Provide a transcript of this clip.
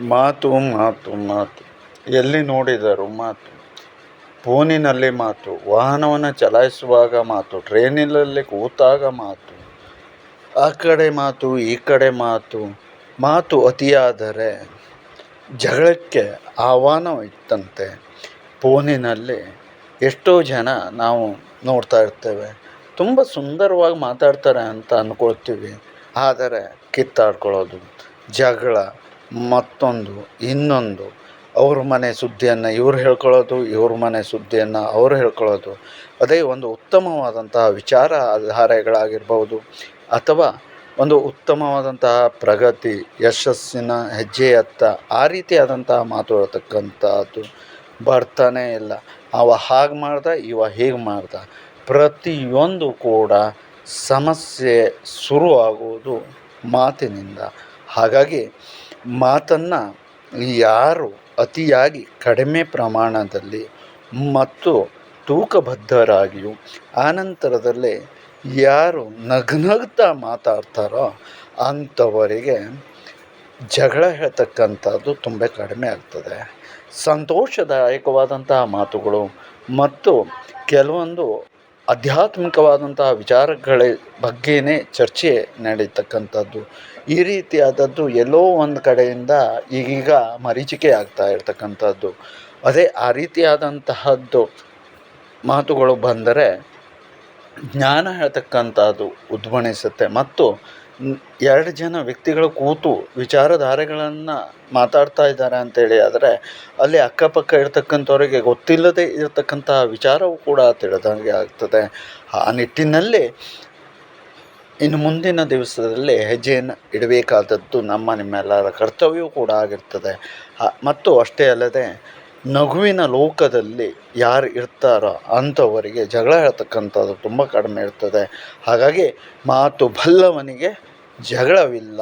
ಮಾತು ಮಾತು ಮಾತು ಎಲ್ಲಿ ನೋಡಿದರೂ ಮಾತು. ಫೋನಿನಲ್ಲಿ ಮಾತು, ವಾಹನವನ್ನು ಚಲಾಯಿಸುವಾಗ ಮಾತು, ಟ್ರೇನಿನಲ್ಲಿ ಕೂತಾಗ ಮಾತು, ಆ ಕಡೆ ಮಾತು ಈ ಕಡೆ ಮಾತು. ಮಾತು ಅತಿಯಾದರೆ ಜಗಳಕ್ಕೆ ಆಹ್ವಾನ ಇತ್ತಂತೆ. ಫೋನಿನಲ್ಲಿ ಎಷ್ಟೋ ಜನ ನಾವು ನೋಡ್ತಾ ಇರ್ತೇವೆ, ತುಂಬ ಸುಂದರವಾಗಿ ಮಾತಾಡ್ತಾರೆ ಅಂತ ಅಂದ್ಕೊಳ್ತೀವಿ. ಆದರೆ ಕಿತ್ತಾಡ್ಕೊಳ್ಳೋದು, ಜಗಳ, ಮತ್ತೊಂದು ಇನ್ನೊಂದು, ಅವ್ರ ಮನೆ ಸುದ್ದಿಯನ್ನು ಇವ್ರು ಹೇಳ್ಕೊಳ್ಳೋದು, ಇವ್ರ ಮನೆ ಸುದ್ದಿಯನ್ನು ಅವ್ರು ಹೇಳ್ಕೊಳ್ಳೋದು. ಅದೇ ಒಂದು ಉತ್ತಮವಾದಂತಹ ವಿಚಾರ ಧಾರೆಗಳಾಗಿರ್ಬೋದು, ಅಥವಾ ಒಂದು ಉತ್ತಮವಾದಂತಹ ಪ್ರಗತಿ, ಯಶಸ್ಸಿನ ಹೆಜ್ಜೆಯತ್ತ ಆ ರೀತಿಯಾದಂತಹ ಮಾತು ಹೇಳ್ತಕ್ಕಂಥದ್ದು ಬರ್ತಾನೇ ಇಲ್ಲ. ಅವ ಹಾಗೆ ಮಾಡ್ದ, ಇವ ಹೀಗೆ ಮಾಡ್ದ. ಪ್ರತಿಯೊಂದು ಕೂಡ ಸಮಸ್ಯೆ ಶುರುವಾಗುವುದು ಮಾತಿನಿಂದ. ಹಾಗಾಗಿ ಮಾತನ್ನು ಯಾರು ಅತಿಯಾಗಿ ಕಡಿಮೆ ಪ್ರಮಾಣದಲ್ಲಿ ಮತ್ತು ತೂಕಬದ್ಧರಾಗಿಯೂ ಆನಂತರದಲ್ಲಿ ಯಾರು ನಗ್ನಗ್ತಾ ಮಾತಾಡ್ತಾರೋ ಅಂಥವರಿಗೆ ಜಗಳ ಹೇಳ್ತಕ್ಕಂಥದ್ದು ತುಂಬ ಕಡಿಮೆ ಆಗ್ತದೆ. ಸಂತೋಷದಾಯಕವಾದಂತಹ ಮಾತುಗಳು ಮತ್ತು ಕೆಲವೊಂದು ಆಧ್ಯಾತ್ಮಿಕವಾದಂತಹ ವಿಚಾರಗಳ ಬಗ್ಗೆನೇ ಚರ್ಚೆ ನಡೀತಕ್ಕಂಥದ್ದು, ಈ ರೀತಿಯಾದದ್ದು ಎಲ್ಲೋ ಒಂದು ಕಡೆಯಿಂದ ಈಗೀಗ ಮರೀಚಿಕೆ ಆಗ್ತಾ ಇರ್ತಕ್ಕಂಥದ್ದು. ಅದೇ ಆ ರೀತಿಯಾದಂತಹದ್ದು ಮಾತುಗಳು ಬಂದರೆ ಜ್ಞಾನ ಹೇಳ್ತಕ್ಕಂಥದ್ದು ಉದ್ಭವಿಸುತ್ತೆ. ಮತ್ತು ಎರಡು ಜನ ವ್ಯಕ್ತಿಗಳು ಕೂತು ವಿಚಾರಧಾರೆಗಳನ್ನು ಮಾತಾಡ್ತಾ ಇದ್ದಾರೆ ಅಂತೇಳಿ ಆದರೆ ಅಲ್ಲಿ ಅಕ್ಕಪಕ್ಕ ಇರ್ತಕ್ಕಂಥವ್ರಿಗೆ ಗೊತ್ತಿಲ್ಲದೆ ಇರತಕ್ಕಂತಹ ವಿಚಾರವೂ ಕೂಡ ತಿಳಿದಂಗೆ ಆಗ್ತದೆ. ಆ ನಿಟ್ಟಿನಲ್ಲಿ ಇನ್ನು ಮುಂದಿನ ದಿವಸದಲ್ಲಿ ಹೆಜ್ಜೆಯನ್ನು ಇಡಬೇಕಾದದ್ದು ನಮ್ಮ ನಿಮ್ಮೆಲ್ಲರ ಕರ್ತವ್ಯವೂ ಕೂಡ ಆಗಿರ್ತದೆ. ಮತ್ತು ಅಷ್ಟೇ ಅಲ್ಲದೆ ನಗುವಿನ ಲೋಕದಲ್ಲಿ ಯಾರು ಇರ್ತಾರೋ ಅಂಥವರಿಗೆ ಜಗಳ ಹೇಳ್ತಕ್ಕಂಥದ್ದು ತುಂಬ ಕಡಿಮೆ ಇರ್ತದೆ. ಹಾಗಾಗಿ ಮಾತು ಬಲ್ಲವನಿಗೆ ಜಗಳವಿಲ್ಲ.